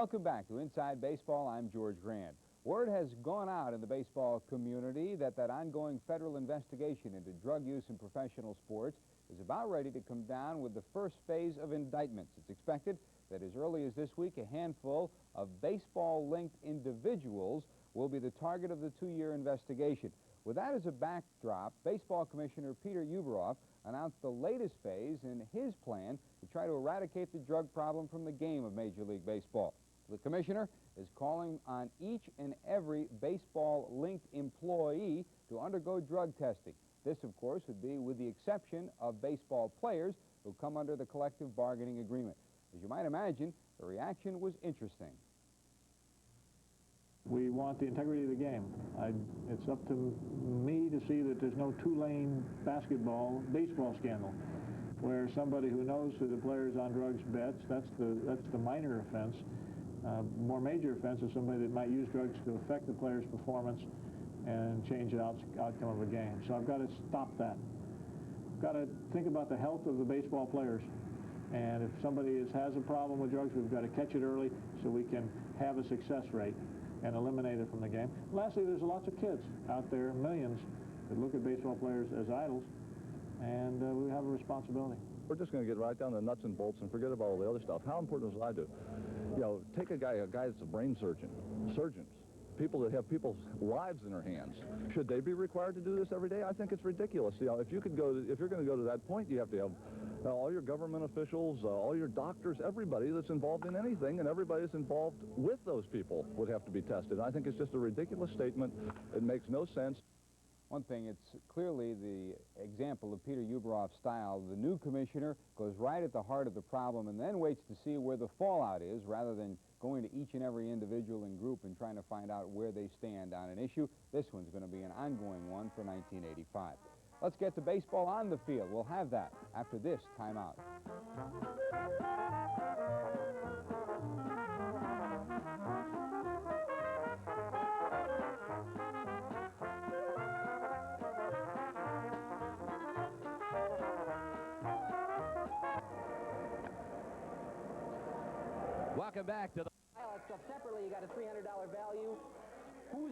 Welcome back to Inside Baseball. I'm George Grande. Word has gone out in the baseball community that ongoing federal investigation into drug use in professional sports is about ready to come down with the first phase of indictments. It's expected that as early as this week, a handful of baseball-linked individuals will be the target of the two-year investigation. With that as a backdrop, Baseball Commissioner Peter Ueberroth announced the latest phase in his plan to try to eradicate the drug problem from the game of Major League Baseball. The commissioner is calling on each and every baseball-linked employee to undergo drug testing. This, of course, would be with the exception of baseball players who come under the collective bargaining agreement. As you might imagine, the reaction was interesting. We want the integrity of the game. It's up to me to see that there's no two-lane baseball scandal, where somebody who knows that the player's on drugs bets. That's the minor offense. More major offense is somebody that might use drugs to affect the player's performance and change the outcome of a game. So I've got to stop that. I've got to think about the health of the baseball players. And if somebody has a problem with drugs, we've got to catch it early so we can have a success rate and eliminate it from the game. Lastly, there's lots of kids out there, millions, that look at baseball players as idols, and we have a responsibility. We're just going to get right down to the nuts and bolts and forget about all the other stuff. How important is what I do? You know, take a guy that's a brain surgeon, surgeons, people that have people's lives in their hands. Should they be required to do this every day? I think it's ridiculous. You know, if you're going to go to that point, you have to have all your government officials, all your doctors, everybody that's involved in anything, and everybody that's involved with those people would have to be tested. I think it's just a ridiculous statement. It makes no sense. One thing, it's clearly the example of Peter Ueberroth's style. The new commissioner goes right at the heart of the problem and then waits to see where the fallout is rather than going to each and every individual and group and trying to find out where they stand on an issue. This one's going to be an ongoing one for 1985. Let's get to baseball on the field. We'll have that after this timeout. Welcome back to the... Stuff separately, you got a $300 value. Who's...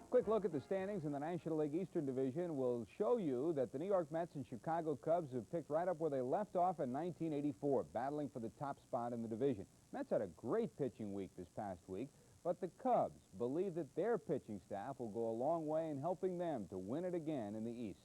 Quick look at the standings in the National League Eastern Division will show you that the New York Mets and Chicago Cubs have picked right up where they left off in 1984, battling for the top spot in the division. Mets had a great pitching week this past week, but the Cubs believe that their pitching staff will go a long way in helping them to win it again in the East.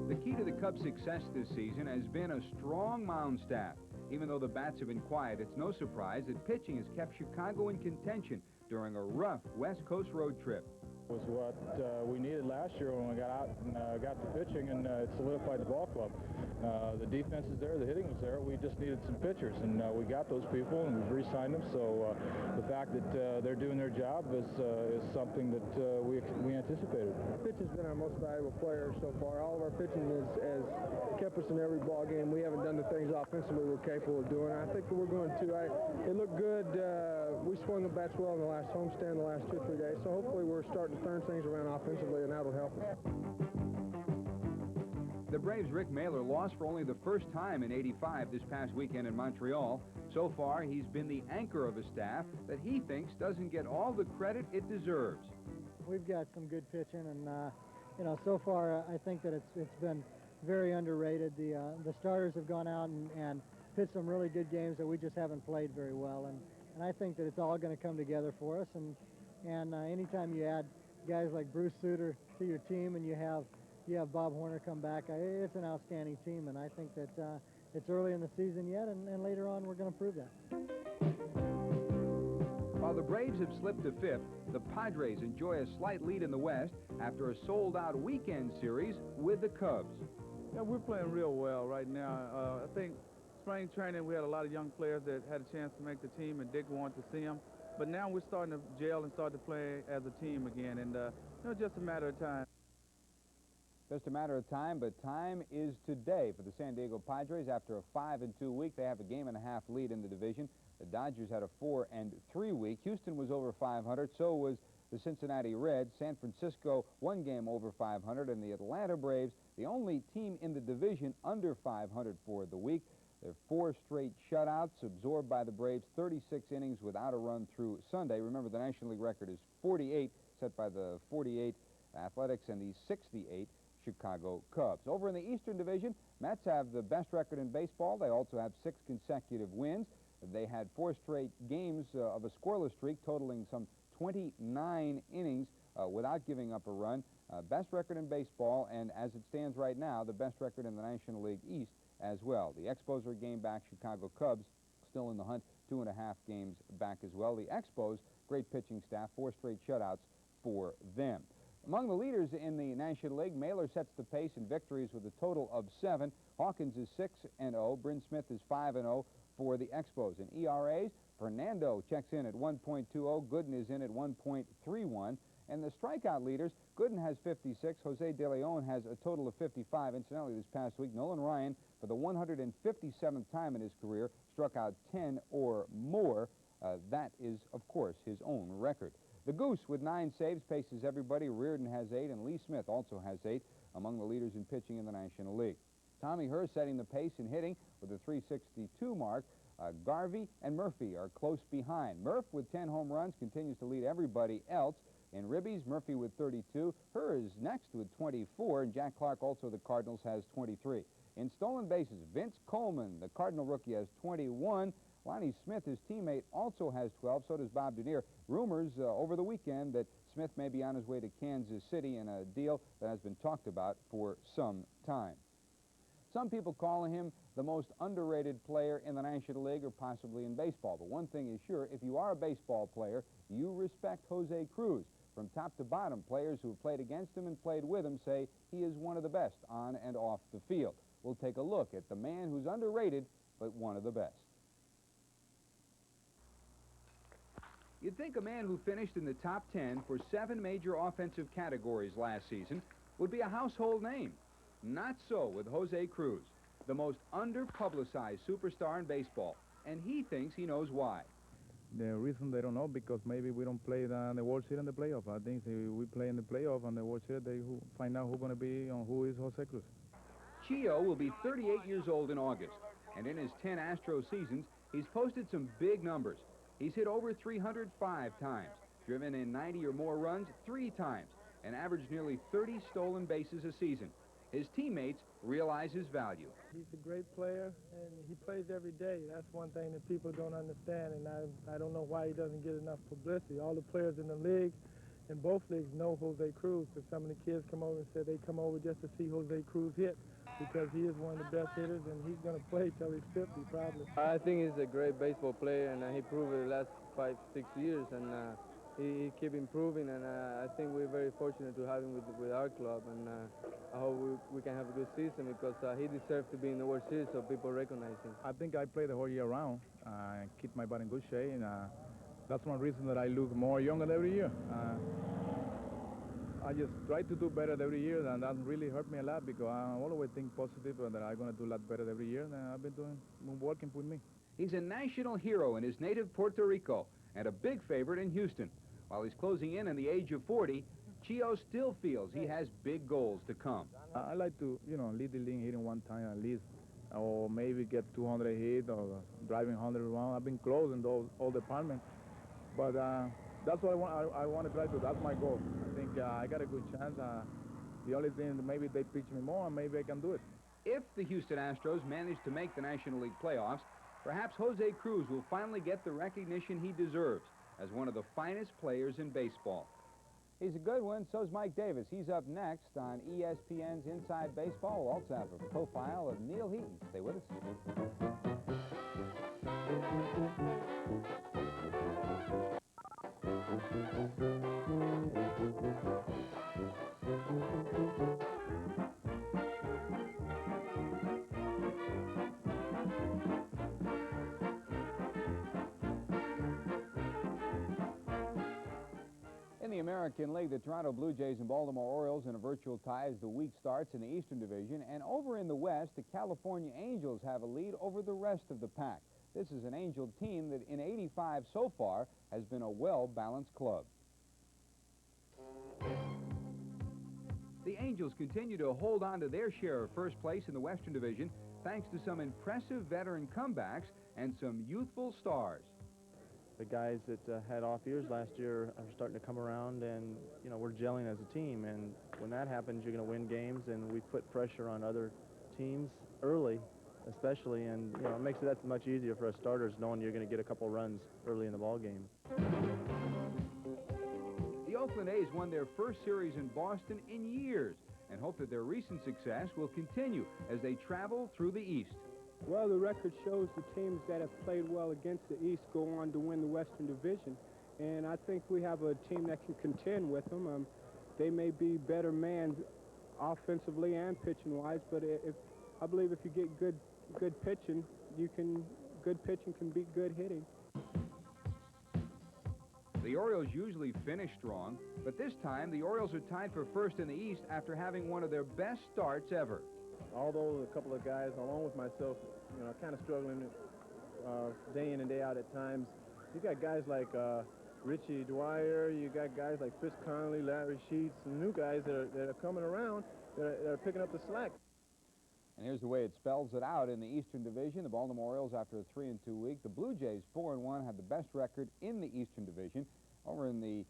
The key to the Cubs' success this season has been a strong mound staff. Even though the bats have been quiet, it's no surprise that pitching has kept Chicago in contention during a rough West Coast road trip. It was what we needed last year when we got out and got to pitching, and it solidified the ball club. The defense is there, the hitting was there. We just needed some pitchers, and we got those people, and we've re-signed them. So the fact that they're doing their job is something that we anticipated. Pitch has been our most valuable player so far. All of our pitching has kept us in every ball game. We haven't done the things offensively we're capable of doing. I think we're going to. It looked good. We swung the bats well in the last homestand the last 2 or 3 days. So hopefully we're starting to turn things around offensively, and that'll help us. The Braves' Rick Mailer lost for only the first time in '85 this past weekend in Montreal. So far, he's been the anchor of a staff that he thinks doesn't get all the credit it deserves. We've got some good pitching, and you know, so far I think that it's been very underrated. The starters have gone out and pitched some really good games that we just haven't played very well, and I think that it's all going to come together for us. And anytime you add guys like Bruce Sutter to your team, and you have Bob Horner come back, it's an outstanding team, and I think that it's early in the season yet, and later on we're going to prove that. While the Braves have slipped to 5th, the Padres enjoy a slight lead in the West after a sold-out weekend series with the Cubs. Yeah, we're playing real well right now. I think spring training we had a lot of young players that had a chance to make the team, and Dick wanted to see them. But now we're starting to gel and start to play as a team again, and you know, just a matter of time. Just a matter of time, but time is today for the San Diego Padres. After a 5-2 week, they have a game-and-a-half lead in the division. The Dodgers had a 4-3 week. Houston was over 500, so was the Cincinnati Reds. San Francisco, one game over 500, and the Atlanta Braves, the only team in the division under 500 for the week. Their 4 straight shutouts absorbed by the Braves, 36 innings without a run through Sunday. Remember, the National League record is 48, set by the 48 Athletics and the 68 Chicago Cubs. Over in the Eastern Division, Mets have the best record in baseball. They also have 6 consecutive wins. They had 4 straight games of a scoreless streak, totaling some 29 innings without giving up a run. Best record in baseball, and as it stands right now, the best record in the National League East as well. The Expos are a game back. Chicago Cubs still in the hunt, 2.5 games back as well. The Expos, great pitching staff, 4 straight shutouts for them. Among the leaders in the National League, Mailer sets the pace in victories with a total of 7. Hawkins is 6-0. Bryn Smith is 5-0 for the Expos. In ERAs, Fernando checks in at 1.20. Gooden is in at 1.31. And the strikeout leaders, Gooden has 56. Jose De Leon has a total of 55. Incidentally, this past week, Nolan Ryan, for the 157th time in his career, struck out 10 or more. That is, of course, his own record. The Goose, with 9 saves, paces everybody. Reardon has 8, and Lee Smith also has 8, among the leaders in pitching in the National League. Tommy Herr setting the pace in hitting with a 362 mark. Garvey and Murphy are close behind. Murph, with 10 home runs, continues to lead everybody else. In ribbies, Murphy with 32. Herr is next with 24, and Jack Clark, also the Cardinals, has 23. In stolen bases, Vince Coleman, the Cardinal rookie, has 21. Lonnie Smith, his teammate, also has 12. So does Bob Denier. Rumors over the weekend that Smith may be on his way to Kansas City in a deal that has been talked about for some time. Some people call him the most underrated player in the National League or possibly in baseball. But one thing is sure, if you are a baseball player, you respect Jose Cruz. From top to bottom, players who have played against him and played with him say he is one of the best on and off the field. We'll take a look at the man who's underrated, but one of the best. You'd think a man who finished in the top 10 for 7 major offensive categories last season would be a household name. Not so with Jose Cruz, the most under-publicized superstar in baseball, and he thinks he knows why. The reason they don't know, because maybe we don't play the World Series and the playoff. I think if we play in the playoff and the World Series, they find out who's going to be on who is Jose Cruz. Chio will be 38 years old in August, and in his 10 Astro seasons, he's posted some big numbers. He's hit over 305 times, driven in 90 or more runs 3 times, and averaged nearly 30 stolen bases a season. His teammates realize his value. He's a great player, and he plays every day. That's one thing that people don't understand, and I don't know why he doesn't get enough publicity. All the players in the league, in both leagues, know Jose Cruz. So some of the kids come over and say they come over just to see Jose Cruz hit, because he is one of the best hitters, and he's going to play till he's 50 probably. I think he's a great baseball player, and he proved it the last 5-6 years, and he keep improving, and I think we're very fortunate to have him with our club, and I hope we can have a good season, because he deserves to be in the World Series so people recognize him. I think I play the whole year round, keep my body in good shape, and that's one reason that I look more younger every year. I just try to do better every year, and that really hurt me a lot, because I always think positive that I'm going to do a lot better every year than I've been working with me. He's a national hero in his native Puerto Rico and a big favorite in Houston. While he's closing in on the age of 40, Chio still feels he has big goals to come. I like to, lead the league hitting one time at least, or maybe get 200 hits or driving 100 around. I've been close in all departments, but that's what I want to try to do. That's my goal. I think I got a good chance. The only thing, maybe they pitch me more, and maybe I can do it. If the Houston Astros manage to make the National League playoffs, perhaps Jose Cruz will finally get the recognition he deserves as one of the finest players in baseball. He's a good one. So's Mike Davis. He's up next on ESPN's Inside Baseball. We'll also have a profile of Neil Heaton. Stay with us. In the American League, the Toronto Blue Jays and Baltimore Orioles in a virtual tie as the week starts in the Eastern Division. And over in the West, the California Angels have a lead over the rest of the pack. This is an Angel team that in '85 so far has been a well-balanced club. The Angels continue to hold on to their share of first place in the Western Division thanks to some impressive veteran comebacks and some youthful stars. The guys that had off years last year are starting to come around, and, you know, we're gelling as a team. And when that happens, you're going to win games, and we put pressure on other teams early, especially, and, you know, it makes it that much easier for us starters knowing you're going to get a couple runs early in the ball game. The Oakland A's won their first series in Boston in years and hope that their recent success will continue as they travel through the East. Well, the record shows the teams that have played well against the East go on to win the Western Division, and I think we have a team that can contend with them. They may be better manned offensively and pitching-wise, but I believe if you get good pitching, good pitching can beat good hitting. The Orioles usually finish strong, but this time the Orioles are tied for first in the East after having one of their best starts ever. Although a couple of guys, along with myself, you know, kind of struggling day in and day out at times, you got guys like Richie Dwyer, you got guys like Chris Conley, Larry Sheets, and new guys that are coming around that are picking up the slack. And here's the way it spells it out in the Eastern Division. The Baltimore Orioles, after a 3-2 week. The Blue Jays, 4-1, have the best record in the Eastern Division. Over in the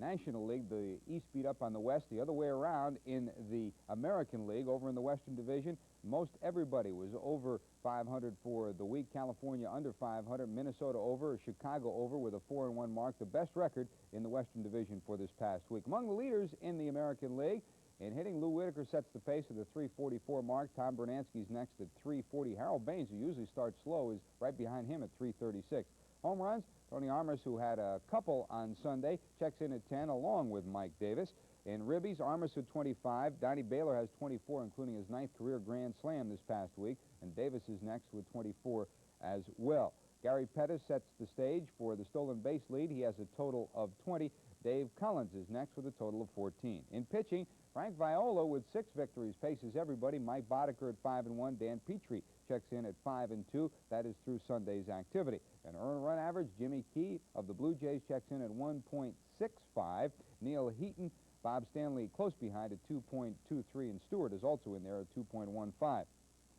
National League, the East beat up on the West. The other way around in the American League, over in the Western Division, most everybody was over 500 for the week. California under 500, Minnesota over, Chicago over with a 4-1 mark. The best record in the Western Division for this past week. Among the leaders in the American League, in hitting, Lou Whitaker sets the pace at the 344 mark. Tom Bernanski's next at 340. Harold Baines, who usually starts slow, is right behind him at 336. Home runs, Tony Armas, who had a couple on Sunday, checks in at 10 along with Mike Davis. In ribbies, Armas at 25. Donnie Baylor has 24, including his 9th career Grand Slam this past week. And Davis is next with 24 as well. Gary Pettis sets the stage for the stolen base lead. He has a total of 20. Dave Collins is next with a total of 14. In pitching, Frank Viola with 6 victories paces everybody. Mike Boddicker at 5-1. Dan Petrie checks in at 5-2. That is through Sunday's activity. An earned run average, Jimmy Key of the Blue Jays checks in at 1.65. Neil Heaton, Bob Stanley close behind at 2.23, and Stewart is also in there at 2.15.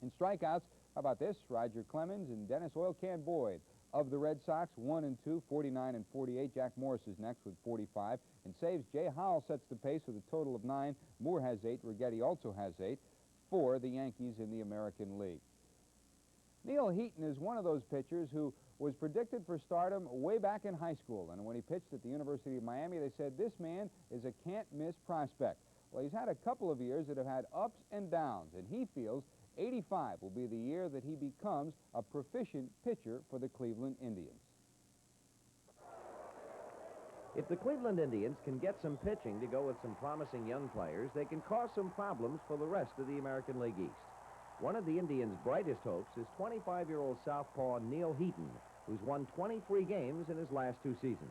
In strikeouts, how about this? Roger Clemens and Dennis Oil Can Boyd of the Red Sox, 1-2, 49 and 48. Jack Morris is next with 45. In saves, Jay Howell sets the pace with a total of 9. Moore has 8. Righetti also has 8 for the Yankees in the American League. Neil Heaton is one of those pitchers who was predicted for stardom way back in high school. And when he pitched at the University of Miami, they said, this man is a can't-miss prospect. Well, he's had a couple of years that have had ups and downs, and he feels 85 will be the year that he becomes a proficient pitcher for the Cleveland Indians. If the Cleveland Indians can get some pitching to go with some promising young players, they can cause some problems for the rest of the American League East. One of the Indians' brightest hopes is 25-year-old southpaw Neil Heaton, who's won 23 games in his last 2 seasons.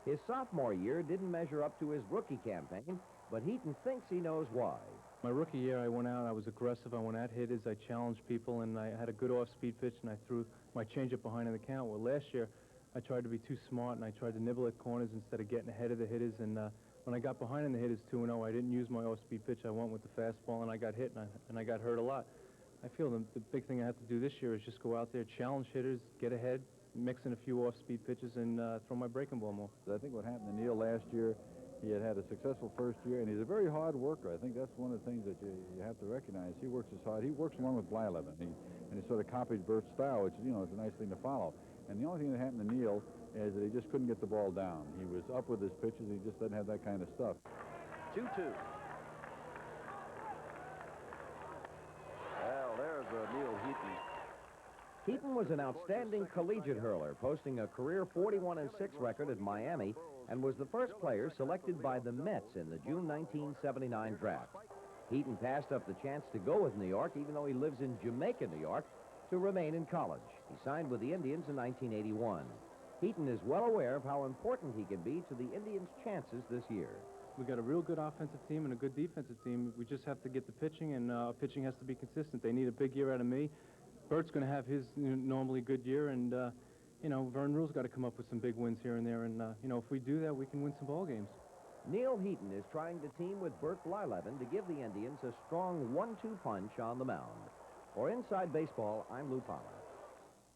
His sophomore year didn't measure up to his rookie campaign, but Heaton thinks he knows why. My rookie year, I went out, I was aggressive, I went at hitters, I challenged people, and I had a good off-speed pitch, and I threw my changeup behind in the count. Well, last year, I tried to be too smart, and I tried to nibble at corners instead of getting ahead of the hitters, and when I got behind in the hitters 2-0, I didn't use my off-speed pitch. I went with the fastball, and I got hit, and I got hurt a lot. I feel the big thing I have to do this year is just go out there, challenge hitters, get ahead, mix in a few off-speed pitches, and throw my breaking ball more. I think what happened to Neil last year, he had a successful first year, and he's a very hard worker. I think that's one of the things that you have to recognize. He works as hard. He works along with Blyleven, and he sort of copied Bert's style, which, you know, is a nice thing to follow. And the only thing that happened to Neil is that he just couldn't get the ball down. He was up with his pitches. He just doesn't have that kind of stuff. 2-2. Well, there's Neil Heaton. Heaton was an outstanding collegiate hurler, posting a career 41-6 record at Miami, and was the first player selected by the Mets in the June 1979 draft. Heaton passed up the chance to go with New York, even though he lives in Jamaica, New York, to remain in college. He signed with the Indians in 1981. Heaton is well aware of how important he can be to the Indians' chances this year. We got a real good offensive team and a good defensive team. We just have to get the pitching, and pitching has to be consistent. They need a big year out of me. Bert's going to have his normally good year, and you know, Vern Rule's got to come up with some big wins here and there, and you know, if we do that, we can win some ball games. Neil Heaton is trying to team with Burt Blyleven to give the Indians a strong 1-2 punch on the mound. For Inside Baseball, I'm Lou Pollard.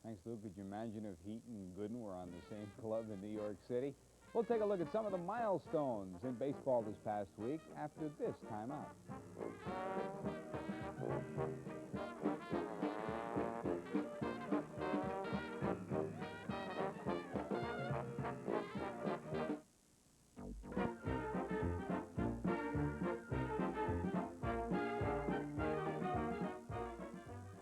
Thanks, Lou. Could you imagine if Heaton and Gooden were on the same club in New York City? We'll take a look at some of the milestones in baseball this past week after this timeout.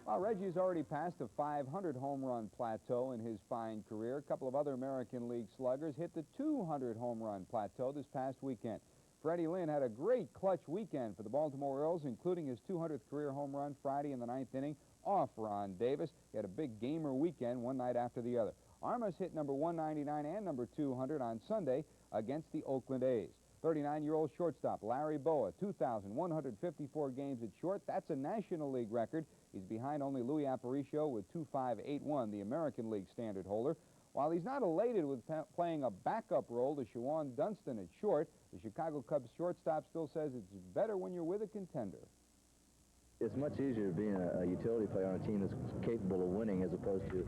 Well, Reggie's already passed a 500 home run plateau in his fine career. A couple of other American League sluggers hit the 200 home run plateau this past weekend. Freddie Lynn had a great clutch weekend for the Baltimore Orioles, including his 200th career home run Friday in the 9th inning off Ron Davis. He had a big gamer weekend one night after the other. Armas hit number 199 and number 200 on Sunday against the Oakland A's. 39-year-old shortstop Larry Boa, 2,154 games at short. That's a National League record. He's behind only Louis Aparicio with 2,581, the American League standard holder. While he's not elated with playing a backup role to Shawan Dunston at short, the Chicago Cubs shortstop still says it's better when you're with a contender. It's much easier being a utility player on a team that's capable of winning as opposed to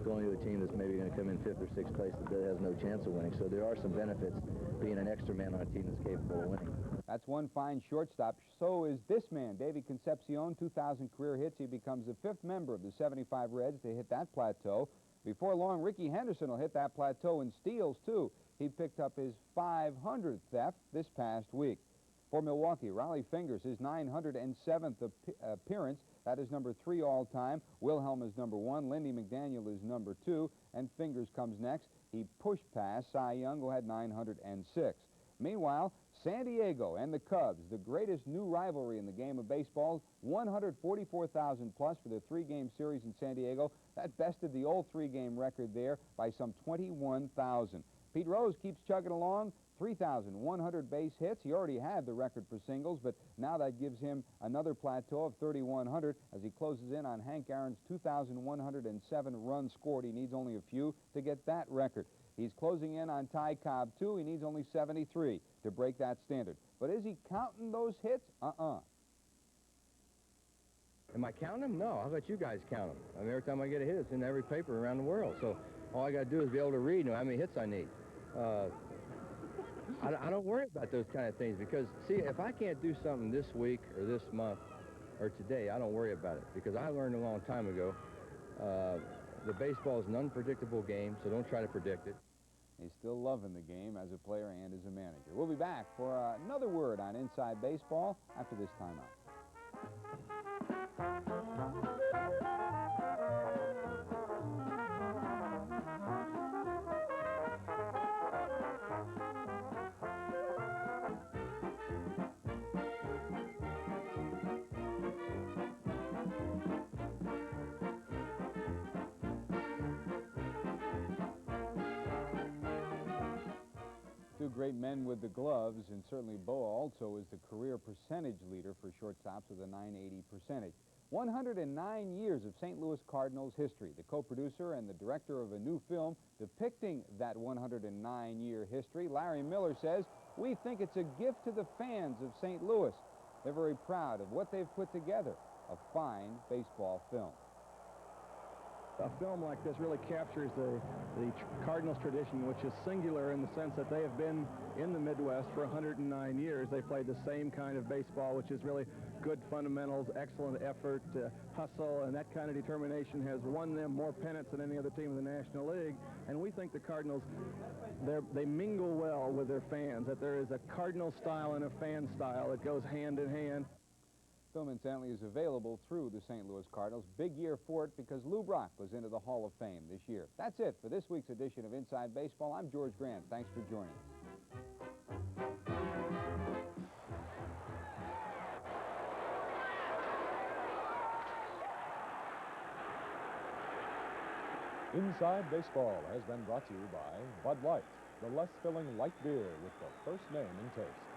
going to a team that's maybe going to come in 5th or 6th place that has no chance of winning. So there are some benefits being an extra man on a team that's capable of winning. That's one fine shortstop. So is this man, Davey Concepcion, 2,000 career hits. He becomes the 5th member of the 75 Reds to hit that plateau. Before long, Ricky Henderson will hit that plateau in steals, too. He picked up his 500th theft this past week. For Milwaukee, Raleigh Fingers, his 907th appearance. That is number 3 all-time. Wilhelm is number 1. Lindy McDaniel is number 2. And Fingers comes next. He pushed past Cy Young, who had 906. Meanwhile, San Diego and the Cubs, the greatest new rivalry in the game of baseball, 144,000 plus for the 3-game series in San Diego. That bested the old 3-game record there by some 21,000. Pete Rose keeps chugging along, 3,100 base hits. He already had the record for singles, but now that gives him another plateau of 3,100 as he closes in on Hank Aaron's 2,107 runs scored. He needs only a few to get that record. He's closing in on Ty Cobb, too. He needs only 73 to break that standard. But is he counting those hits? Am I counting them? No. I'll let you guys count them. I mean, every time I get a hit, it's in every paper around the world. So all I got to do is be able to read and know how many hits I need. I don't worry about those kind of things because, see, if I can't do something this week or this month or today, I don't worry about it because I learned a long time ago the baseball is an unpredictable game, so don't try to predict it. He's still loving the game as a player and as a manager. We'll be back for another word on Inside Baseball after this timeout. Two great men with the gloves, and certainly Boa also is the career percentage leader for shortstops with a .980 percentage. 109 years of St. Louis Cardinals history. The co-producer and the director of a new film depicting that 109-year history, Larry Miller, says, "We think it's a gift to the fans of St. Louis. They're very proud of what they've put together, a fine baseball film." A film like this really captures the Cardinals tradition, which is singular in the sense that they have been in the Midwest for 109 years. They played the same kind of baseball, which is really good fundamentals, excellent effort, hustle, and that kind of determination has won them more pennants than any other team in the National League. And we think the Cardinals, they mingle well with their fans, that there is a Cardinal style and a fan style that goes hand in hand. Film, incidentally, is available through the St. Louis Cardinals. Big year for it because Lou Brock was into the Hall of Fame this year. That's it for this week's edition of Inside Baseball. I'm George Grande. Thanks for joining us. Inside Baseball has been brought to you by Bud Light, the less filling light beer with the first name in taste.